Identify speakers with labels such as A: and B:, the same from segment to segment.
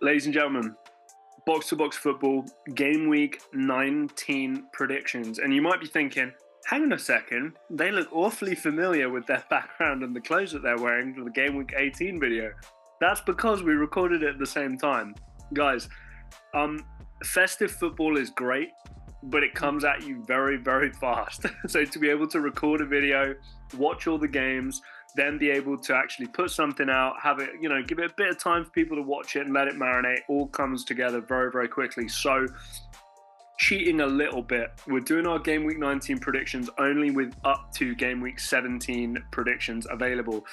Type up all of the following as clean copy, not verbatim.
A: Ladies and gentlemen, box-to-box football, game week 19 predictions. And you might be thinking, hang on a second, they look awfully familiar with their background and the clothes that they're wearing for the game week 18 video. That's because we recorded it at the same time. Guys, festive football is great, but it comes at you very, very fast. So to be able to record a video, watch all the games, then be able to actually put something out, have it, give it a bit of time for people to watch it and let it marinate, all comes together very, very quickly. So cheating a little bit. We're doing our game week 19 predictions only with up to game week 17 predictions available.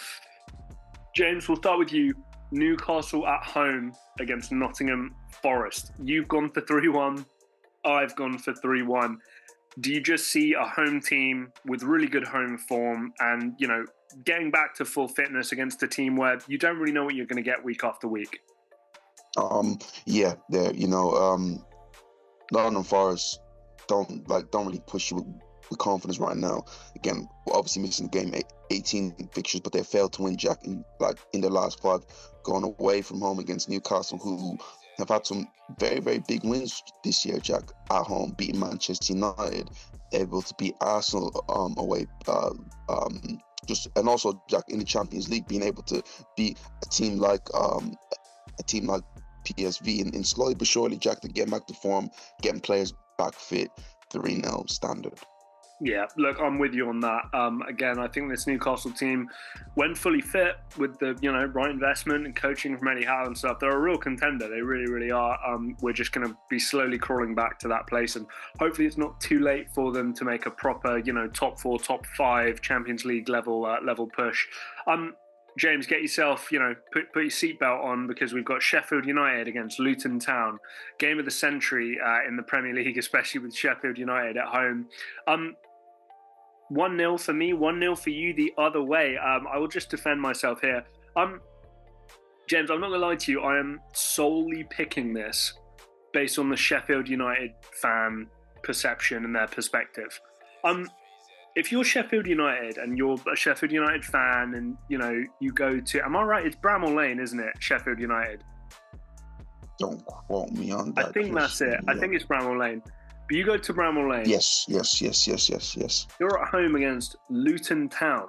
A: James, we'll start with you. Newcastle at home against Nottingham Forest. You've gone for 3-1. I've gone for 3-1. Do you just see a home team with really good home form and, getting back to full fitness against a team where you don't really know what you're going to get week after week?
B: Nottingham Forest don't really push you with confidence right now. Again, we're obviously missing game 18 fixtures, but they failed to win, Jack, in their last 5, going away from home against Newcastle, who have had some very, very big wins this year, Jack, at home, beating Manchester United, able to beat Arsenal away, and also, Jack, in the Champions League, being able to beat a team like PSV and slowly but surely, Jack, to get back to form, getting players back fit, 3-0 standard.
A: Yeah, look, I'm with you on that. Again, I think this Newcastle team, when fully fit with the right investment and coaching from Eddie Howe and stuff, they're a real contender. They really, really are. We're just going to be slowly crawling back to that place, and hopefully it's not too late for them to make a proper, top 4, top 5 Champions League level push. James, get yourself, put your seatbelt on, because we've got Sheffield United against Luton Town. Game of the century in the Premier League, especially with Sheffield United at home. 1-0 for me, 1-0 for you the other way. I will just defend myself here. James, I'm not going to lie to you. I am solely picking this based on the Sheffield United fan perception and their perspective. If you're Sheffield United and you're a Sheffield United fan and, you go to... Am I right? It's Bramall Lane, isn't it? Sheffield United.
B: Don't quote me on that.
A: I think that's it. Yeah. I think it's Bramall Lane. But you go to Bramall Lane.
B: Yes.
A: You're at home against Luton Town.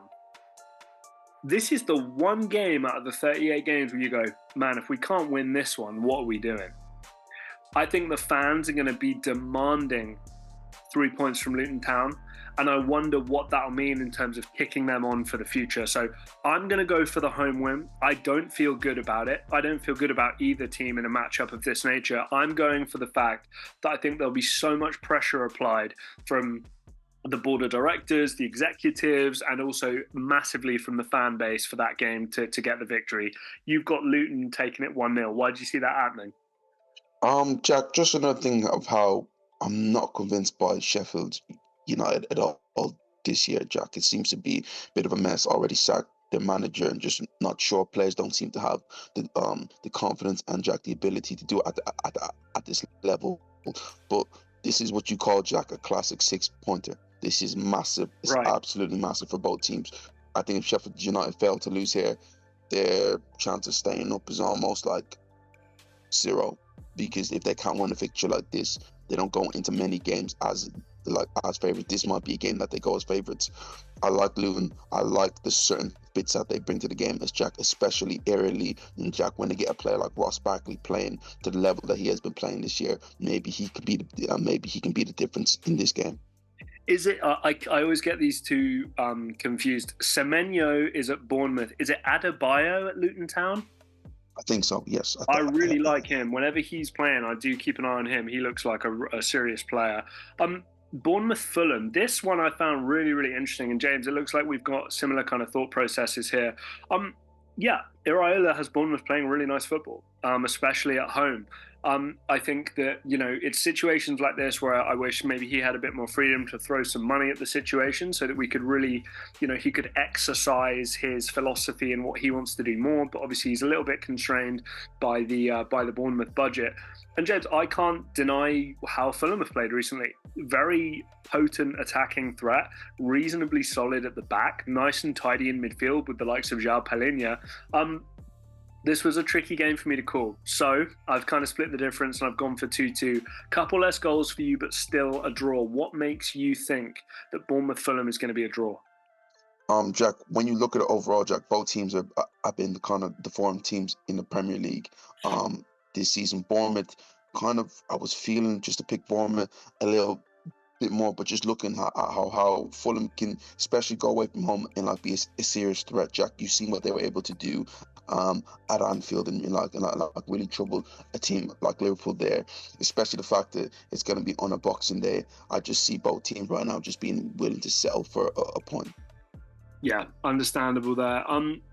A: This is the one game out of the 38 games where you go, man, if we can't win this one, what are we doing? I think the fans are going to be demanding 3 points from Luton Town. And I wonder what that'll mean in terms of kicking them on for the future. So I'm going to go for the home win. I don't feel good about it. I don't feel good about either team in a matchup of this nature. I'm going for the fact that I think there'll be so much pressure applied from the board of directors, the executives, and also massively from the fan base for that game to get the victory. You've got Luton taking it 1-0. Why do you see that happening?
B: Jack, just another thing of how I'm not convinced by Sheffield United at all this year, Jack. It seems to be a bit of a mess. Already sacked their manager and just not sure. Players don't seem to have the confidence and, Jack, the ability to do it at this level. But this is what you call, Jack, a classic 6-pointer. This is massive. It's right. Absolutely massive for both teams. I think if Sheffield United fail to lose here, their chance of staying up is almost like 0. Because if they can't win a fixture like this, they don't go into many games as favourites. This might be a game that they go as favourites. I like Luton. I like the certain bits that they bring to the game as Jack, especially aerially. And Jack, when they get a player like Ross Barkley playing to the level that he has been playing this year, maybe he could be the difference in this game.
A: Is it? I always get these two confused. Semenyo is at Bournemouth. Is it Adebayo at Luton Town?
B: I think so, yes.
A: I really like him. Whenever he's playing, I do keep an eye on him. He looks like a serious player. Bournemouth Fulham. This one I found really, really interesting. And James, it looks like we've got similar kind of thought processes here. Iraola has Bournemouth playing really nice football, especially at home. I think that, it's situations like this where I wish maybe he had a bit more freedom to throw some money at the situation so that we could really, he could exercise his philosophy and what he wants to do more. But obviously he's a little bit constrained by the Bournemouth budget. And James, I can't deny how Fulham have played recently. Very potent attacking threat, reasonably solid at the back, nice and tidy in midfield with the likes of João Palhinha. This was a tricky game for me to call. So I've kind of split the difference and I've gone for 2-2. Couple less goals for you, but still a draw. What makes you think that Bournemouth Fulham is going to be a draw?
B: Jack, when you look at it overall, Jack, both teams have been the kind of the form teams in the Premier League this season. Bournemouth, kind of, I was feeling just to pick Bournemouth a little bit more, but just looking at how Fulham can especially go away from home and like be a serious threat. Jack, you've seen what they were able to do at Anfield and like really trouble a team like Liverpool there, especially the fact that it's going to be on a Boxing Day. I just see both teams right now just being willing to settle for a point.
A: Yeah, understandable there.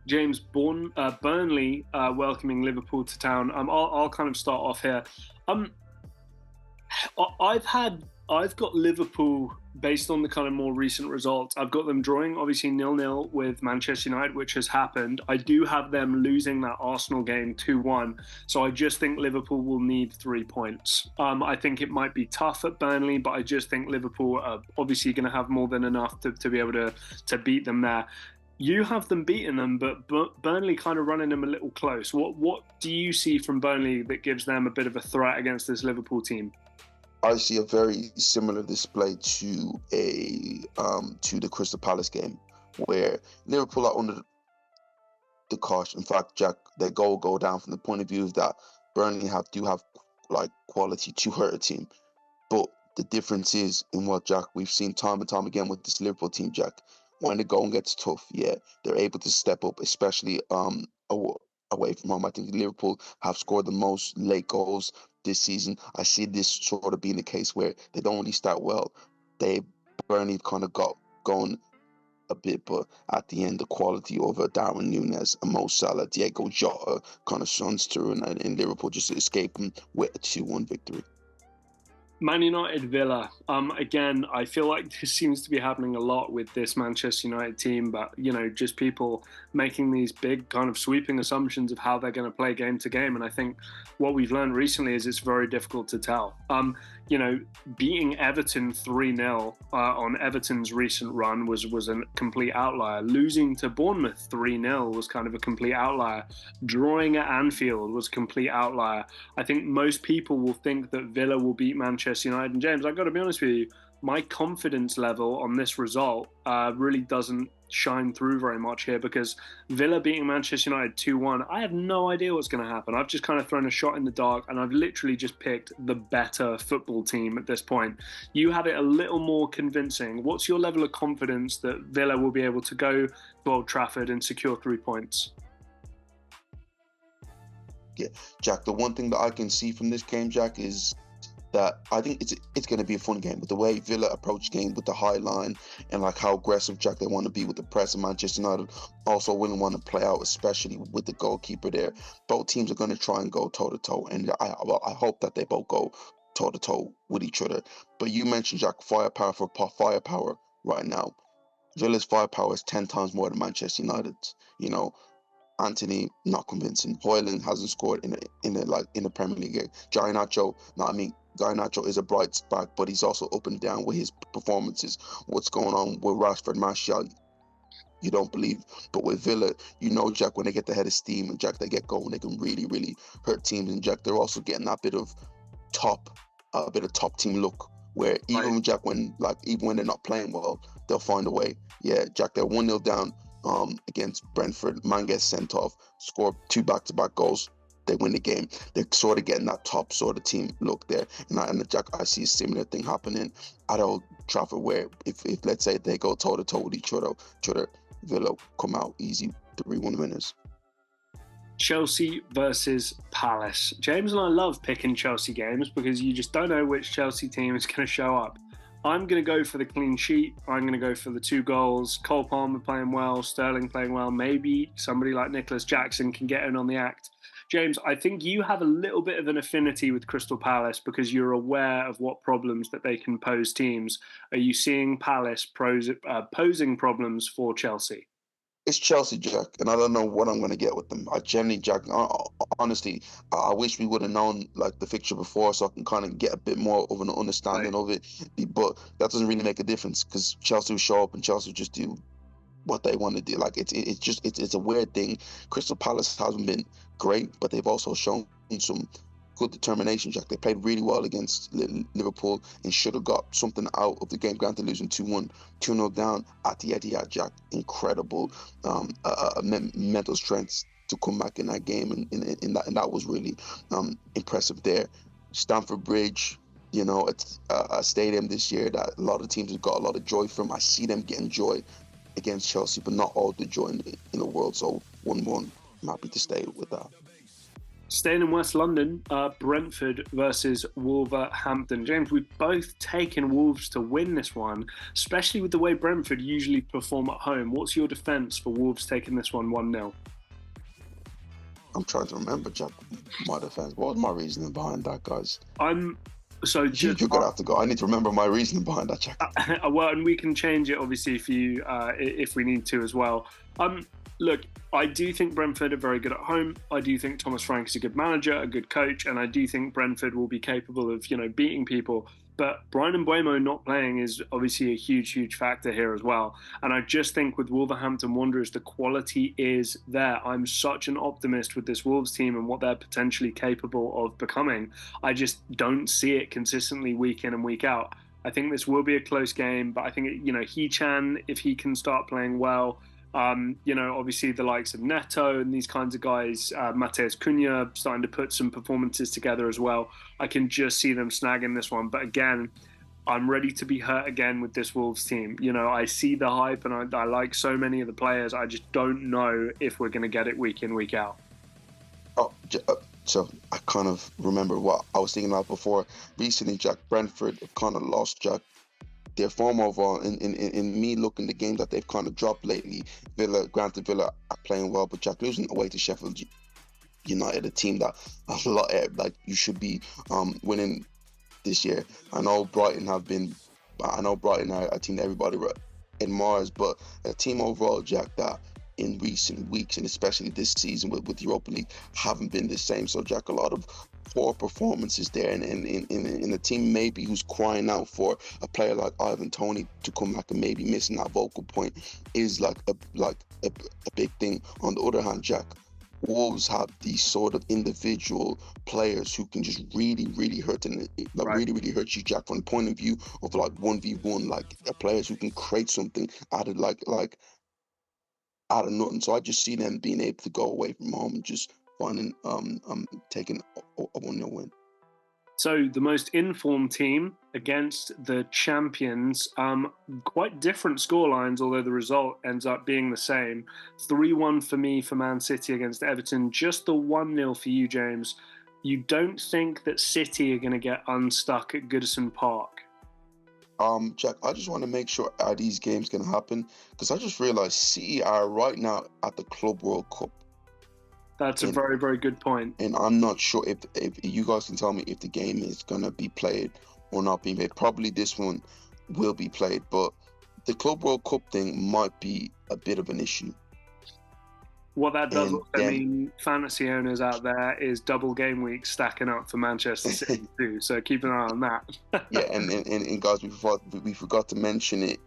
A: James, Burnley welcoming Liverpool to town. I'll kind of start off here. I've got Liverpool based on the kind of more recent results. I've got them drawing obviously 0-0 with Manchester United, which has happened. I do have them losing that Arsenal game 2-1. So I just think Liverpool will need 3 points. I think it might be tough at Burnley, but I just think Liverpool are obviously going to have more than enough to be able to beat them there. You have them beating them, but Burnley kind of running them a little close. What do you see from Burnley that gives them a bit of a threat against this Liverpool team?
B: I see a very similar display to the Crystal Palace game, where Liverpool are under the cosh. In fact, Jack, they go down from the point of view of that Burnley do have like quality to hurt a team, but the difference is in what, Jack, we've seen time and time again with this Liverpool team, Jack. When the going gets tough, yeah, they're able to step up, especially away from home. I think Liverpool have scored the most late goals this season. I see this sort of being the case where they don't really start well. Burnley kind of got going a bit, but at the end, the quality over Darwin Núñez and Mo Salah, Diego Jota kind of shines through, and Liverpool just escaping with a 2-1 victory.
A: Man United Villa. Again, I feel like this seems to be happening a lot with this Manchester United team, but just people making these big kind of sweeping assumptions of how they're going to play game to game. And I think what we've learned recently is it's very difficult to tell. Beating Everton 3-0 on Everton's recent run was a complete outlier. Losing to Bournemouth 3-0 was kind of a complete outlier. Drawing at Anfield was a complete outlier. I think most people will think that Villa will beat Manchester United. And James, I've got to be honest with you, my confidence level on this result really doesn't shine through very much here, because Villa beating Manchester United 2-1, I have no idea what's going to happen. I've just kind of thrown a shot in the dark, and I've literally just picked the better football team at this point. You have it a little more convincing. What's your level of confidence that Villa will be able to go to Old Trafford and secure 3 points?
B: Yeah, Jack, the one thing that I can see from this game, Jack, is that I think it's going to be a fun game. But the way Villa approach game with the high line and like how aggressive, Jack, they want to be with the press, and Manchester United also willing want to play out, especially with the goalkeeper there. Both teams are going to try and go toe-to-toe, and I hope that they both go toe-to-toe with each other. But you mentioned, Jack, firepower for firepower right now. Villa's firepower is 10 times more than Manchester United's. Anthony, not convincing. Højlund hasn't scored in a Premier League game. Garnacho is a bright spark, but he's also up and down with his performances. What's going on with Rashford, Martial, you don't believe. But with Villa, Jack, when they get the head of steam and, Jack, they get going, they can really, really hurt teams. And, Jack, they're also getting that bit of top team look, where even, Jack, even when they're not playing well, they'll find a way. Yeah, Jack, they're 1-0 down against Brentford. Man gets sent off, score 2 back-to-back goals. They win the game. They're sort of getting that top sort of team look there. And Jack, I see a similar thing happening at Old Trafford, where if let's say they go toe-to-toe with each other, Villa come out easy 3-1 winners.
A: Chelsea versus Palace. James and I love picking Chelsea games because you just don't know which Chelsea team is going to show up. I'm going to go for the clean sheet. I'm going to go for the 2 goals. Cole Palmer playing well, Sterling playing well. Maybe somebody like Nicholas Jackson can get in on the act. James, I think you have a little bit of an affinity with Crystal Palace because you're aware of what problems that they can pose teams. Are you seeing Palace posing problems for Chelsea?
B: It's Chelsea, Jack, and I don't know what I'm going to get with them. I generally, Jack, honestly, I wish we would have known the fixture before, so I can kind of get a bit more of an understanding of it. But that doesn't really make a difference because Chelsea will show up and Chelsea will just do what they want to do. Like it's a weird thing. Crystal Palace hasn't been great, but they've also shown some good determination, Jack. They played really well against Liverpool and should have got something out of the game. Granted, losing 2-1, 2-0 down at the Etihad, Jack. Incredible mental strength to come back in that game, and that was really impressive there. Stamford Bridge, it's a stadium this year that a lot of teams have got a lot of joy from. I see them getting joy against Chelsea, but not all the joy in the world. So 1-1, I'm happy to stay with that.
A: Staying in West London, Brentford versus Wolverhampton. James, we've both taken Wolves to win this one, especially with the way Brentford usually perform at home. What's your defence for Wolves taking this one 1-0?
B: I'm trying to remember, Jack, my defence. What was my reasoning behind that, guys?
A: You're
B: going to have to go. I need to remember my reasoning behind that, Jack.
A: Well, and we can change it, obviously, for you if we need to as well. Look, I do think Brentford are very good at home. I do think Thomas Frank is a good manager, a good coach, and I do think Brentford will be capable of, beating people. But Bryan Mbeumo not playing is obviously a huge, huge factor here as well. And I just think with Wolverhampton Wanderers, the quality is there. I'm such an optimist with this Wolves team and what they're potentially capable of becoming. I just don't see it consistently week in and week out. I think this will be a close game, but I think, Hee-Chan, if he can start playing well, obviously the likes of Neto and these kinds of guys, Mateus Cunha starting to put some performances together as well. I can just see them snagging this one. But again, I'm ready to be hurt again with this Wolves team. I see the hype and I like so many of the players. I just don't know if we're going to get it week in, week out.
B: So I kind of remember what I was thinking about before. Recently, Jack, Brentford have kind of lost, Jack, their form overall. In me looking the games that they've kind of dropped lately, Villa are playing well, but Jack, losing away to Sheffield United, a team that a lot you should be winning this year. I know Brighton are a team that everybody admires, but a team overall, Jack, that in recent weeks and especially this season with Europa League haven't been the same. So Jack, a lot of poor performances there, and in a team maybe who's crying out for a player like Ivan Toney to come back and maybe missing that vocal point is like a big thing. On the other hand, Jack, Wolves have these sort of individual players who can just really, really hurt really hurt you, Jack, from the point of view of 1v1, players who can create something out of out of nothing. So I just see them being able to go away from home and just finding taking a 1-0 win.
A: So the most informed team against the champions, quite different scorelines, although the result ends up being the same. 3-1 for me for Man City against Everton, just the 1-0 for you, James. You don't think that City are going to get unstuck at Goodison Park?
B: Jack, I just want to make sure are these games going to happen, because I just realized City are right now at the Club World Cup.
A: That's a very, very good point.
B: And I'm not sure if you guys can tell me if the game is going to be played or not being played. Probably this one will be played, but the Club World Cup thing might be a bit of an issue.
A: What that does also mean, fantasy owners out there, is double game week stacking up for Manchester City too. So keep an eye on that.
B: Yeah, and guys, we forgot to mention it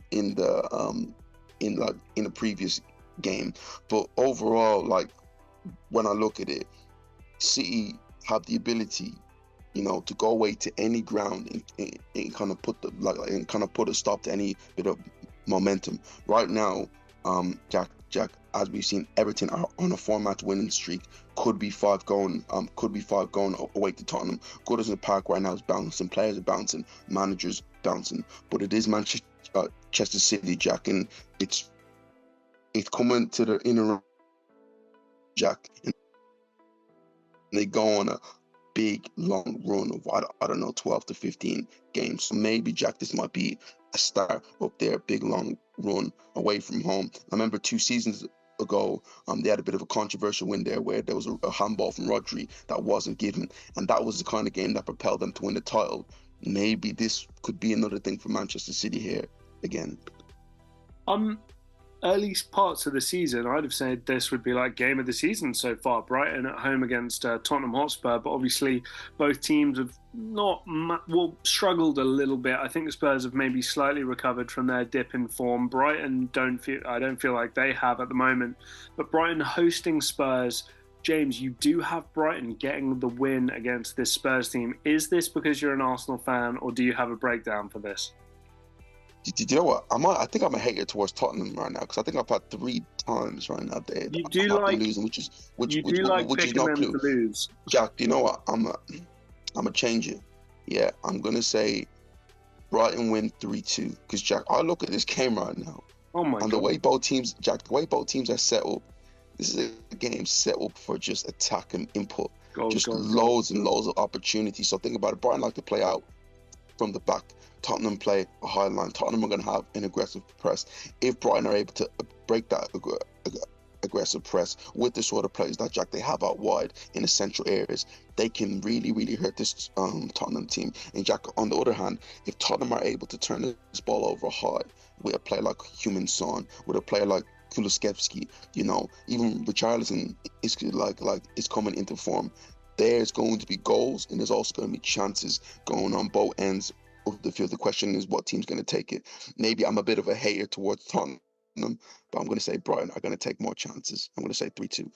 B: in the previous game. But overall, when I look at it, City have the ability, to go away to any ground and kind of put a stop to any bit of momentum. Right now, Jack, as we've seen, Everton are on a 4-match winning streak. Could be five going away to Tottenham. Goodison Park right now is bouncing. Players are bouncing. Managers bouncing. But it is Manchester City, Jack, and it's coming to the inner, Jack, and they go on a big long run of I don't know 12 to 15 games. So maybe, Jack, this might be a start of their big long run away from home. I remember 2 seasons ago, they had a bit of a controversial win there where there was a handball from Rodri that wasn't given, and that was the kind of game that propelled them to win the title. Maybe this could be another thing for Manchester City here again.
A: early parts of the season, I'd have said this would be like game of the season so far. Brighton at home against Tottenham Hotspur, but obviously both teams have not struggled a little bit. I think the Spurs have maybe slightly recovered from their dip in form. I don't feel like they have at the moment, but Brighton hosting Spurs. James, you do have Brighton getting the win against this Spurs team. Is this because you're an Arsenal fan, or do you have a breakdown for this?
B: Did you know what? I think I'm a hater towards Tottenham right now because I think I've had 3 times right now
A: You do
B: I've
A: like
B: been losing, which is
A: picking
B: not
A: them
B: clue.
A: to lose.
B: Jack, you know what? I'm a change it. Yeah, I'm gonna say Brighton win 3-2 because Jack, I look at this game right now
A: Oh my
B: and
A: god!
B: the way both teams, Jack, the way both teams are set up. This is a game set up for just attack and input, just loads and loads of opportunities. So think about it. Brighton like to play out from the back. Tottenham play a high line. Tottenham are going to have an aggressive press. If Brighton are able to break that aggressive press with the sort of players that Jack they have out wide in the central areas, they can really, really hurt this Tottenham team. And Jack, on the other hand, if Tottenham are able to turn this ball over high with a player like Human-Son, with a player like Kulusevski, even Richarlison is is coming into form. There's going to be goals and there's also going to be chances going on both ends of the field. The question is what team's going to take it. Maybe I'm a bit of a hater towards Tottenham, but I'm going to say Brighton are going to take more chances. I'm going to say 3-2.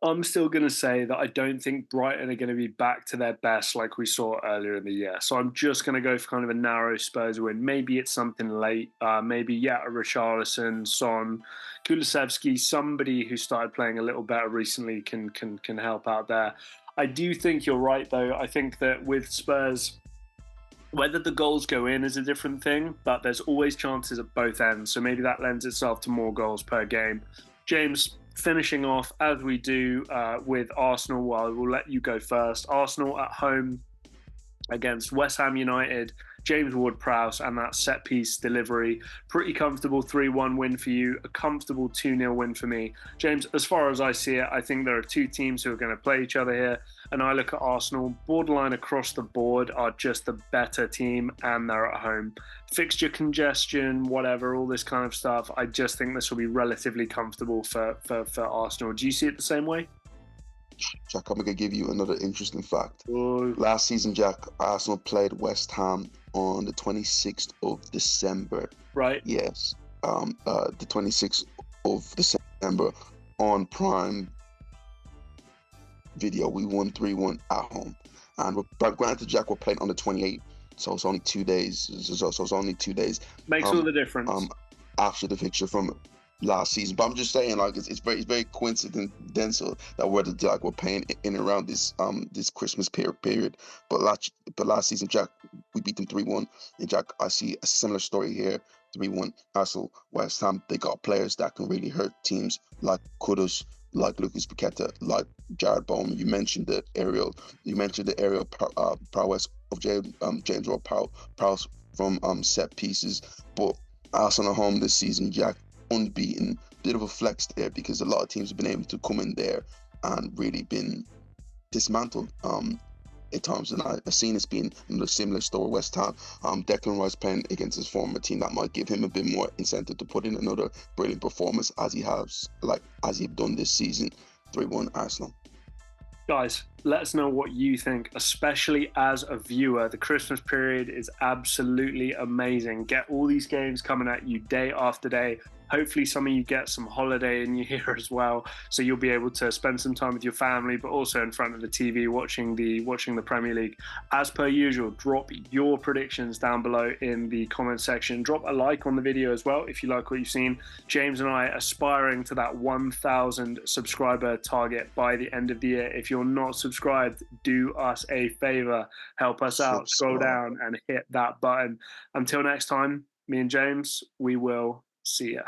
A: I'm still going to say that I don't think Brighton are going to be back to their best like we saw earlier in the year. So I'm just going to go for kind of a narrow Spurs win. Maybe it's something late. Maybe, a Richarlison, Son, Kulusevski, somebody who started playing a little better recently can help out there. I do think you're right, though. I think that with Spurs, whether the goals go in is a different thing, but there's always chances at both ends. So maybe that lends itself to more goals per game. James, finishing off as we do with Arsenal, well, we'll let you go first. Arsenal at home against West Ham United, James Ward-Prowse, and that set-piece delivery. Pretty comfortable 3-1 win for you, a comfortable 2-0 win for me. James, as far as I see it, I think there are two teams who are going to play each other here, and I look at Arsenal, borderline across the board, are just the better team, and they're at home. Fixture congestion, whatever, all this kind of stuff, I just think this will be relatively comfortable for Arsenal. Do you see it the same way?
B: Jack, I'm going to give you another interesting fact.
A: Oh.
B: Last season, Jack, Arsenal played West Ham on the 26th of December.
A: Right.
B: Yes. The 26th of December on Prime Video. We won 3-1 at home. And granted, Jack, we're playing on the 28th, so it's only 2 days. So it's only 2 days.
A: Makes all the difference.
B: After the fixture from last season, but I'm just saying, it's very coincidental that we're playing in around this Christmas period. But last season, Jack, we beat them 3-1, and Jack, I see a similar story here. 3-1. Arsenal, West Ham, they got players that can really hurt teams like Kudus, like Lucas Paqueta, like Jared Bowman. You mentioned the aerial prowess of James Ward-Prowse from set pieces, but Arsenal at home this season, Jack, unbeaten. Bit of a flex there because a lot of teams have been able to come in there and really been dismantled at times, and I've seen it's been a similar story with West Ham. Declan Rice playing against his former team, that might give him a bit more incentive to put in another brilliant performance as he done this season. 3-1 Arsenal.
A: Guys, let us know what you think, especially as a viewer. The Christmas period is absolutely amazing. Get all these games coming at you day after day. Hopefully some of you get some holiday in your year as well, so you'll be able to spend some time with your family, but also in front of the TV watching the Premier League. As per usual, drop your predictions down below in the comment section. Drop a like on the video as well if you like what you've seen. James and I are aspiring to that 1,000 subscriber target by the end of the year. If you're not subscribed, do us a favor, help us out, scroll down and hit that button. Until next time, me and James, we will see ya.